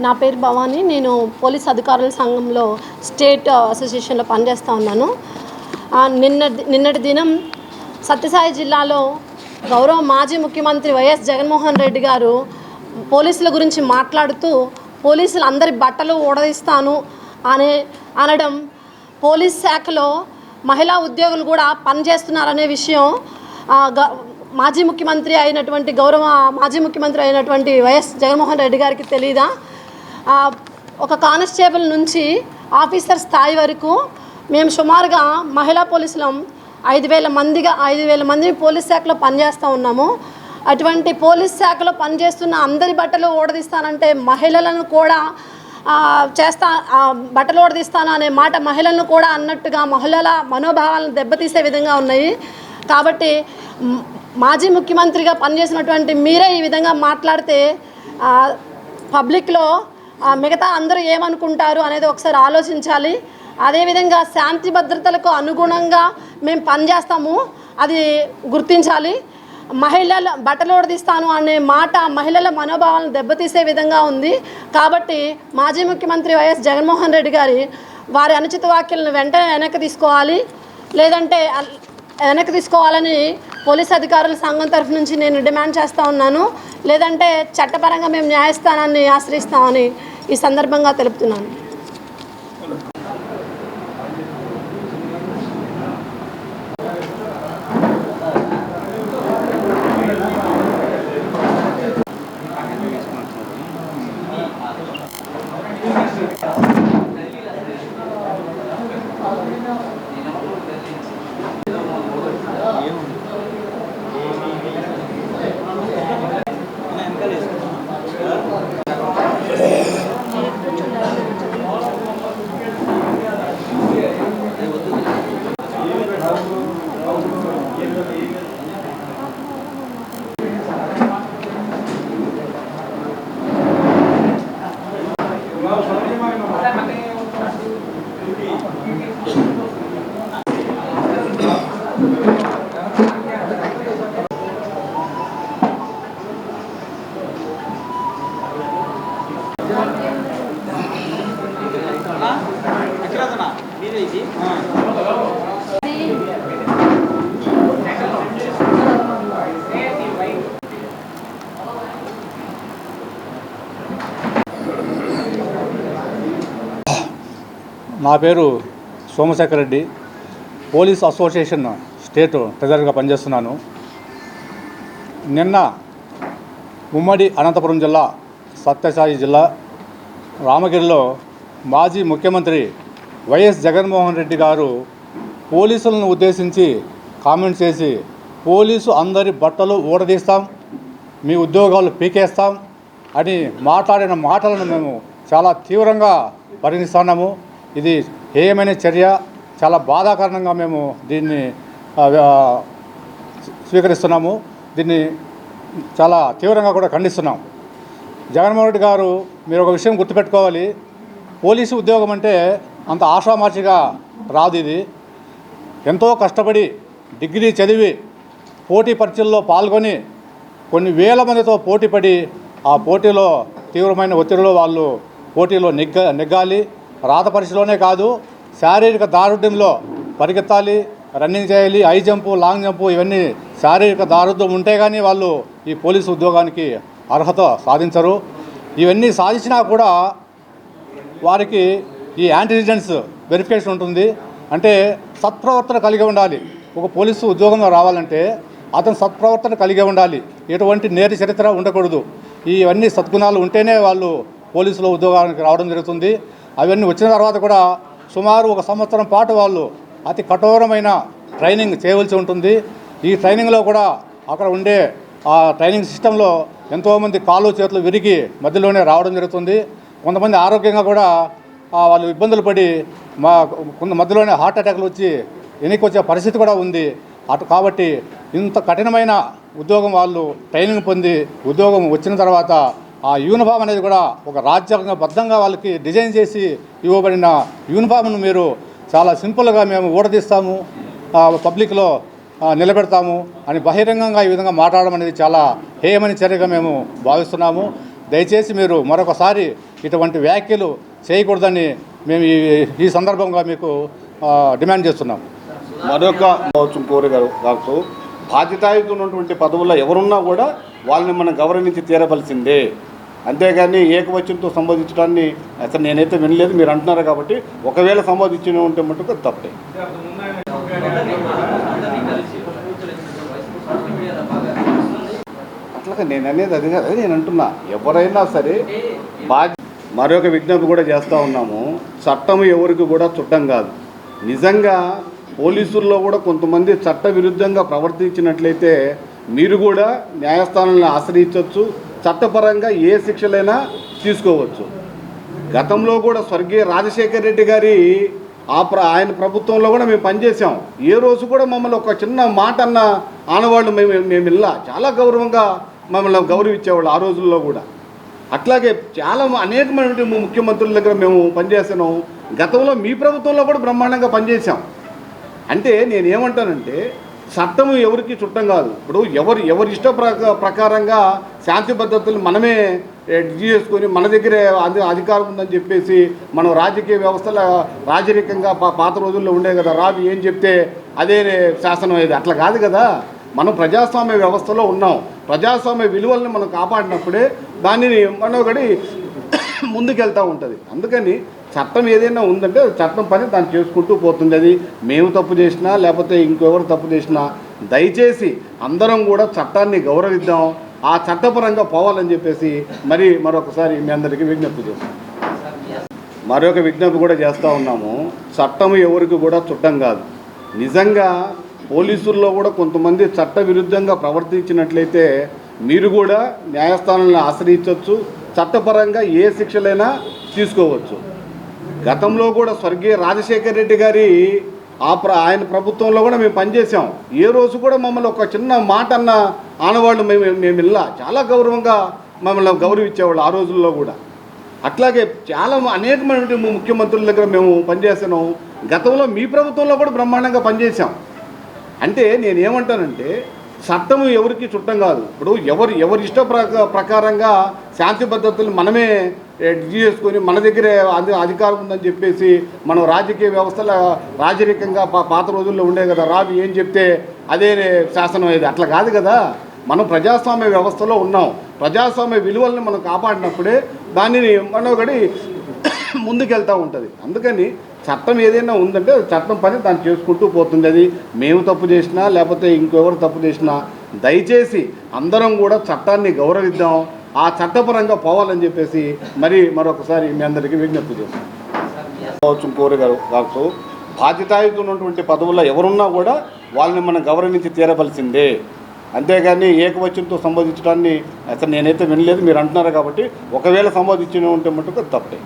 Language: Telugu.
నా పేరు భవాని. నేను పోలీస్ అధికారుల సంఘంలో స్టేట్ అసోసియేషన్లో పనిచేస్తూ ఉన్నాను. నిన్నటి దినం సత్యసాయి జిల్లాలో గౌరవ మాజీ ముఖ్యమంత్రి వైఎస్ జగన్మోహన్ రెడ్డి గారు పోలీసుల గురించి మాట్లాడుతూ పోలీసులు అందరి బట్టలు ఊడదీస్తాను అనడం, పోలీస్ శాఖలో మహిళా ఉద్యోగులు కూడా పనిచేస్తున్నారనే విషయం మాజీ ముఖ్యమంత్రి అయినటువంటి వైఎస్ జగన్మోహన్ రెడ్డి గారికి తెలీదా? ఒక కానిస్టేబుల్ నుంచి ఆఫీసర్ స్థాయి వరకు మేము సుమారుగా మహిళా పోలీసులం 5,000 మంది పోలీస్ శాఖలో పనిచేస్తూ ఉన్నాము. అటువంటి పోలీస్ శాఖలో పనిచేస్తున్న అందరి బట్టలు ఊడదీస్తానంటే మహిళలను కూడా బట్టలు ఊడదీస్తాను అనే మాట మహిళలను కూడా అన్నట్టుగా మహిళల మనోభావాలను దెబ్బతీసే విధంగా ఉన్నాయి. కాబట్టి మాజీ ముఖ్యమంత్రిగా పనిచేసినటువంటి మీరే ఈ విధంగా మాట్లాడితే పబ్లిక్లో మిగతా అందరూ ఏమనుకుంటారు అనేది ఒకసారి ఆలోచించాలి. అదేవిధంగా శాంతి భద్రతలకు అనుగుణంగా మేము పనిచేస్తాము, అది గుర్తించాలి. మహిళల బట్టలు ఊడదీస్తాను అనే మాట మహిళల మనోభావాలను దెబ్బతీసే విధంగా ఉంది. కాబట్టి మాజీ ముఖ్యమంత్రి వైఎస్ జగన్మోహన్ రెడ్డి వారి అనుచిత వ్యాఖ్యలను వెంటనే వెనక్కి తీసుకోవాలని పోలీస్ అధికారుల సంఘం తరఫు నుంచి నేను డిమాండ్ చేస్తూ ఉన్నాను. లేదంటే చట్టపరంగా మేము న్యాయస్థానాన్ని ఆశ్రయిస్తామని ఈ సందర్భంగా తెలుపుతున్నాను. నా పేరు Somashekar Reddy, police association state ట్రెజరర్గా పనిచేస్తున్నాను. నిన్న ఉమ్మడి అనంతపురం జిల్లా, సత్యసాయి జిల్లా రామగిరిలో మాజీ ముఖ్యమంత్రి వైఎస్ జగన్మోహన్ రెడ్డి గారు పోలీసులను ఉద్దేశించి కామెంట్ చేసి, పోలీసు అందరి బట్టలు ఊడదీస్తాం, మీ ఉద్యోగాలు పీకేస్తాం అని మాట్లాడిన మాటలను మేము చాలా తీవ్రంగా పరిగణిస్తున్నాము. ఇది హేయమైన చర్య, చాలా బాధాకరణంగా మేము దీన్ని స్వీకరిస్తున్నాము. దీన్ని చాలా తీవ్రంగా కూడా ఖండిస్తున్నాం. జగన్మోహన్ రెడ్డి గారు, మీరు ఒక విషయం గుర్తుపెట్టుకోవాలి, పోలీసు ఉద్యోగం అంటే అంత ఆషామాషిగా రాదు. ఇది ఎంతో కష్టపడి డిగ్రీ చదివి పోటీ పరీక్షల్లో పాల్గొని కొన్ని వేల మందితో పోటీపడి ఆ పోటీలో తీవ్రమైన ఒత్తిడిలో వాళ్ళు పోటీలో నెగ్గాలి. రాత పరీక్షలోనే కాదు, శారీరక దారుఢ్యంలో పరిగెత్తాలి, రన్నింగ్ చేయాలి, హై జంపు, లాంగ్ జంపు, ఇవన్నీ శారీరక దారుఢ్యం ఉంటే కానీ వాళ్ళు ఈ పోలీసు ఉద్యోగానికి అర్హత సాధించరు. ఇవన్నీ సాధించినా కూడా వారికి ఈ యాంటీజెన్స్ వెరిఫికేషన్ ఉంటుంది. అంటే సత్ప్రవర్తన కలిగి ఉండాలి. ఒక పోలీసు ఉద్యోగంలో రావాలంటే అతను సత్ప్రవర్తన కలిగి ఉండాలి, ఎటువంటి నేర చరిత్ర ఉండకూడదు. ఇవన్నీ సద్గుణాలు ఉంటేనే వాళ్ళు పోలీసులో ఉద్యోగానికి రావడం జరుగుతుంది. అవన్నీ వచ్చిన తర్వాత కూడా సుమారు 1 సంవత్సరం పాటు వాళ్ళు అతి కఠోరమైన ట్రైనింగ్ చేయవలసి ఉంటుంది. ఈ ట్రైనింగ్లో కూడా అక్కడ ఉండే ఆ ట్రైనింగ్ సిస్టంలో ఎంతోమంది కాళ్ళు చేతులు విరిగి మధ్యలోనే రావడం జరుగుతుంది. కొంతమంది ఆరోగ్యంగా కూడా వాళ్ళు ఇబ్బందులు పడి మధ్యలోనే హార్ట్ అటాక్లు వచ్చి వెనక్కి వచ్చే పరిస్థితి కూడా ఉంది. కాబట్టి ఇంత కఠినమైన ఉద్యోగం వాళ్ళు ట్రైనింగ్ పొంది ఉద్యోగం వచ్చిన తర్వాత ఆ యూనిఫామ్ అనేది కూడా ఒక రాజ్యాంగబద్ధంగా వాళ్ళకి డిజైన్ చేసి ఇవ్వబడిన యూనిఫామ్ను మీరు చాలా సింపుల్గా మేము ఊడదీస్తాము, పబ్లిక్లో నిలబెడతాము అని బహిరంగంగా ఈ విధంగా మాట్లాడడం అనేది చాలా హేయమైన చర్యగా మేము భావిస్తున్నాము. దయచేసి మీరు మరొకసారి ఇటువంటి వ్యాఖ్యలు చేయకూడదని మేము ఈ సందర్భంగా మీకు డిమాండ్ చేస్తున్నాం. మరొక కోరగారు బాధ్యతాయుతమైనటువంటి పదవుల్లో ఎవరున్నా కూడా వాళ్ళని మనం గౌరవించి తీరవలసిందే. అంతేగాని ఏకవచనంతో సంబోధించడాన్ని అసలు నేనైతే వినలేదు. మీరు అంటున్నారు కాబట్టి ఒకవేళ సంబోధించిన ఉంటే మటుకు తప్పే. అట్లాగా నేను అనేది అది కాదు, నేను అంటున్నా ఎవరైనా సరే మరొక విజ్ఞప్తి కూడా చేస్తూ ఉన్నాము. చట్టం ఎవరికి కూడా చుట్టం కాదు. నిజంగా పోలీసుల్లో కూడా కొంతమంది చట్ట విరుద్ధంగా ప్రవర్తించినట్లయితే మీరు కూడా న్యాయస్థానాలను ఆశ్రయించవచ్చు, చట్టపరంగా ఏ శిక్షలైనా తీసుకోవచ్చు. గతంలో కూడా స్వర్గీయ రాజశేఖర్ రెడ్డి గారి ఆయన ప్రభుత్వంలో కూడా మేము పనిచేసాం. ఏ రోజు కూడా మమ్మల్ని ఒక చిన్న మాట అన్న ఆనవాళ్ళు మేము ఇలా చాలా గౌరవంగా మమ్మల్ని గౌరవించేవాళ్ళు ఆ రోజుల్లో కూడా. అట్లాగే చాలా అనేకమైన ముఖ్యమంత్రుల దగ్గర మేము పనిచేసాము. గతంలో మీ ప్రభుత్వంలో కూడా బ్రహ్మాండంగా పనిచేసాం. అంటే నేనేమంటానంటే చట్టం ఎవరికి చుట్టం కాదు. ఇప్పుడు ఎవరి ఇష్ట ప్రకారంగా శాంతి భద్రతలు మనమే చేసుకొని మన దగ్గరే అధికారం ఉందని చెప్పేసి మనం రాజకీయ వ్యవస్థలో రాజరికంగా పాత రోజుల్లో ఉండే కదా, రాజు ఏం చెప్తే అదే శాసనం అయ్యేది. అట్లా కాదు కదా. మనం ప్రజాస్వామ్య వ్యవస్థలో ఉన్నాం. ప్రజాస్వామ్య విలువల్ని మనం కాపాడినప్పుడే దానిని మనోగడి ముందుకెళ్తూ ఉంటుంది. అందుకని చట్టం ఏదైనా ఉందంటే చట్టం పని దాన్ని చేసుకుంటూ పోతుంది. అది మేము తప్పు చేసినా లేకపోతే ఇంకెవరు తప్పు చేసినా దయచేసి అందరం కూడా చట్టాన్ని గౌరవిద్దాం, ఆ చట్టపరంగా పోవాలని చెప్పేసి మరొకసారి మీ అందరికీ విజ్ఞప్తి చేస్తాం. మరొక విజ్ఞప్తి కూడా చేస్తూ ఉన్నాము. చట్టం ఎవరికి కూడా చుట్టం కాదు. నిజంగా పోలీసుల్లో కూడా కొంతమంది చట్ట విరుద్ధంగా ప్రవర్తించినట్లయితే మీరు కూడా న్యాయస్థానాలను ఆశ్రయించవచ్చు, చట్టపరంగా ఏ శిక్షలైనా తీసుకోవచ్చు. గతంలో కూడా స్వర్గీయ రాజశేఖర్ రెడ్డి గారి ఆయన ప్రభుత్వంలో కూడా మేము పనిచేసాం. ఏ రోజు కూడా మమ్మల్ని ఒక చిన్న మాట అన్న ఆనవాళ్ళు మేము ఇలా చాలా గౌరవంగా మమ్మల్ని గౌరవించేవాళ్ళు ఆ రోజుల్లో కూడా. అట్లాగే చాలా అనేకమైన ముఖ్యమంత్రుల దగ్గర మేము పనిచేసాము. గతంలో మీ ప్రభుత్వంలో కూడా బ్రహ్మాండంగా పనిచేసాం. అంటే నేనేమంటానంటే చట్టం ఎవరికి చుట్టం కాదు. ఇప్పుడు ఎవరి ఇష్ట ప్రకారంగా శాంతి భద్రతలు మనమే చేసుకొని మన దగ్గరే అధికారం ఉందని చెప్పేసి మనం రాజకీయ వ్యవస్థలో రాజరికంగా పాత రోజుల్లో ఉండే కదా, రాజు ఏం చెప్తే అదే శాసనం అయ్యేది. అట్లా కాదు కదా. మనం ప్రజాస్వామ్య వ్యవస్థలో ఉన్నాం. ప్రజాస్వామ్య విలువల్ని మనం కాపాడినప్పుడే దానిని మనోగడి ముందుకెళ్తూ ఉంటుంది. అందుకని చట్టం ఏదైనా ఉందంటే చట్టం పని దాన్ని చేసుకుంటూ పోతుంది. అది మేము తప్పు చేసినా లేకపోతే ఇంకెవరు తప్పు చేసినా దయచేసి అందరం కూడా చట్టాన్ని గౌరవిద్దాం, ఆ చట్టపరంగా పోవాలని చెప్పేసి మరొకసారి మీ అందరికీ విజ్ఞప్తి చేస్తాం. కోరగారు బాధ్యతాయుతమైనటువంటి పదవుల్లో ఎవరున్నా కూడా వాళ్ళని మనం గౌరవించి తీరవలసిందే. అంతేగాని ఏకవచనంతో సంబోధించడాన్ని అసలు నేనైతే వినలేదు. మీరు అంటున్నారు కాబట్టి ఒకవేళ సంబోధించిన ఉంటే మటుకు తప్పే.